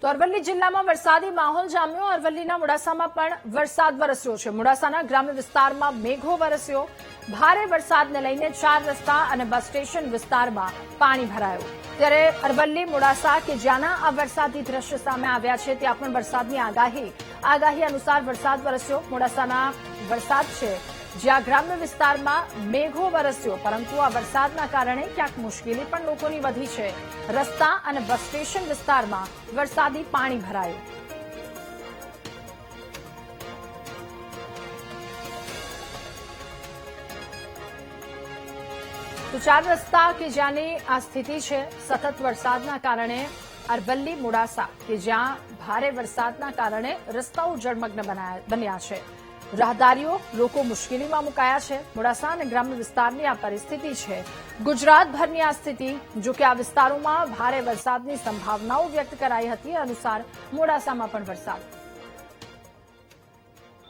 તો અરવલ્લી જિલ્લામાં વરસાદી માહોલ જામ્યો। અરવલ્લીના મોડાસામાં પણ વરસાદ વરસ્યો છે। મોડાસાના ગ્રામ્ય વિસ્તારમાં મેઘો વરસ્યો। ભારે વરસાદને લઈને 4 રસ્તા અને બસ સ્ટેશન વિસ્તારમાં પાણી ભરાયું। ત્યારે અરવલ્લી મોડાસા કે જ્યાંના આ વરસાદી દ્રશ્ય સામે આવ્યા છે ત્યાં પણ વરસાદની આગાહી અનુસાર વરસાદ વરસ્યો। મોડાસાના વરસાદ છે જ્યાં ગ્રામ્ય વિસ્તારમાં મેઘો વરસ્યો, પરંતુ આ વરસાદના કારણે ક્યાંક મુશ્કેલી પણ લોકોની વધી છે। રસ્તા અને બસ સ્ટેશન વિસ્તારમાં વરસાદી પાણી ભરાયું। તો 4 રસ્તા કે જ્યાંની આ સ્થિતિ છે સતત વરસાદના કારણે અરવલ્લી મોડાસા કે જ્યાં ભારે વરસાદના કારણે રસ્તાઓ જળમગ્ન બન્યા છે। રાહદારીઓ લોકો મુશ્કેલીમાં મુકાયા છે। મોડાસા અને ગ્રામ્ય વિસ્તારની આ પરિસ્થિતિ છે। ગુજરાતભરની આ સ્થિતિ, જો કે આ વિસ્તારોમાં ભારે વરસાદની સંભાવનાઓ વ્યક્ત કરાઈ હતી, અનુસાર મોડાસામાં પણ વરસાદ।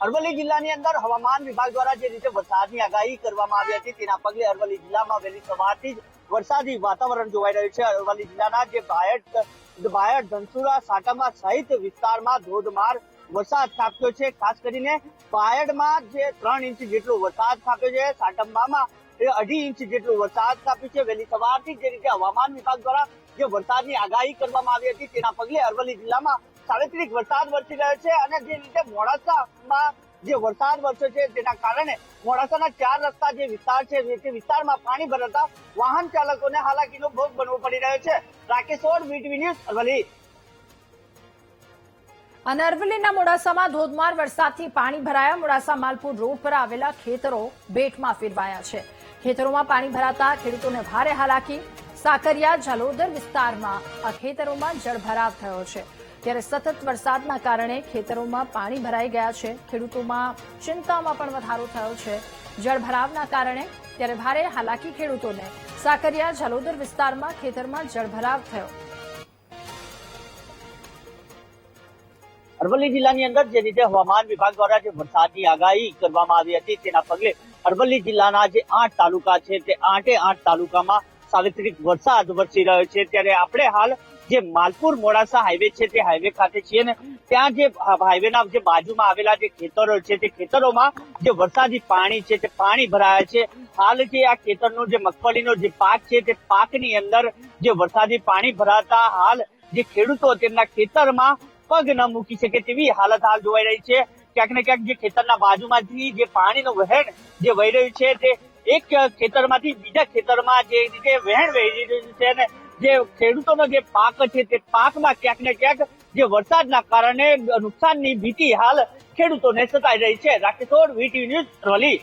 અરવલ્લી જિલ્લાની અંદર હવામાન વિભાગ દ્વારા જે રીતે વરસાદની આગાહી કરવામાં આવી હતી તેના પગલે અરવલ્લી જિલ્લામાં વહેલી સવારથી જ વરસાદી વાતાવરણ જોવાઈ રહ્યું છે। અરવલ્લી જિલ્લાના જે બાયડ, ધનસુરા, સાટમા સહિત વિસ્તારમાં ધોધમાર વરસાદ ખાબક્યો છે। ખાસ કરીને બાયડમાં જે 3 ઇંચ જેટલો વરસાદ ખાબક્યો છે, સાટમામાં 2.5 ઇંચ જેટલો વરસાદ ખાબક્યો છે। વહેલી સવારથી જે રીતે હવામાન વિભાગ દ્વારા જે વરસાદની આગાહી કરવામાં આવી હતી તેના પગલે અરવલ્લી જિલ્લામાં સાર્વત્રિક વરસાદ વરસી રહ્યો છે અને જે રીતે મોડાસામાં જે વરસાદ વરસ્યો છે તેના કારણે મોડાસાના 4 રસ્તા જે વિસ્તાર છે તે વિસ્તારમાં પાણી ભરાતા વાહન ચાલકોને હાલાકીનો ભોગ બનવો પડી રહ્યો છે। Rakesh odd, VTV news, Aravalli. અને અરવલ્લીના મોડાસામાં ધોધમાર વરસાદથી પાણી ભરાયા। મોડાસા માલપુર રોડ પર આવેલા ખેતરો બેટમાં ફેરવાયા છે। ખેતરોમાં પાણી ભરાતા ખેડૂતોને ભારે હાલાકી। સાકરિયા, ઝાલોદર વિસ્તારમાં આ ખેતરોમાં જળભરાવ થયો છે। ત્યારે સતત વરસાદના કારણે ખેતરોમાં પાણી ભરાઈ ગયા છે। ખેડૂતોમાં ચિંતામાં પણ વધારો થયો છે। જળભરાવના કારણે ત્યારે ભારે હાલાકી ખેડૂતોને। સાકરિયા, ઝાલોદર વિસ્તારમાં ખેતરમાં જળભરાવ થયો। અરવલ્લી જિલ્લાની અંદર જે રીતે હવામાન વિભાગ દ્વારા જે વરસાદની આગાહી કરવામાં આવી હતી તેના પગલે અરવલ્લી જિલ્લાના જે 8 તાલુકા છે તે 8 તાલુકામાં સાર્વત્રિક વરસાદ વરસી રહ્યો છે। ત્યારે આપણે હાલ જે માલપુર મોડાસા હાઈવે છે તે હાઈવે ખાતે છીએ ને ત્યાં જે હાઈવેના જે બાજુમાં આવેલા જે ખેતરો છે તે ખેતરોમાં જે વરસાદી પાણી છે તે પાણી ભરાયા છે। હાલ જે આ ખેતરનો જે મગફળીનો જે પાક છે તે પાકની અંદર જે વરસાદી પાણી ભરાતા હાલ જે ખેડૂતો તેમના ખેતરમાં પગ ન મૂકી શકે તેવી હાલત હાલ જોવાઈ રહી છે। ક્યાંક ને ક્યાંક જે ખેતરના બાજુમાંથી જે પાણીનું વહેણ જે વહી રહ્યું છે તે એક ખેતરમાંથી બીજા ખેતરમાં જે રીતે વહેણ વહી રહ્યું છે અને જે ખેડૂતોનો જે પાક છે તે પાકમાં ક્યાંક ને ક્યાંક જે વરસાદના કારણે નુકસાનની ભીતિ હાલ ખેડૂતોને સતાઈ રહી છે। Rakesh odd, VTV news, Aravalli.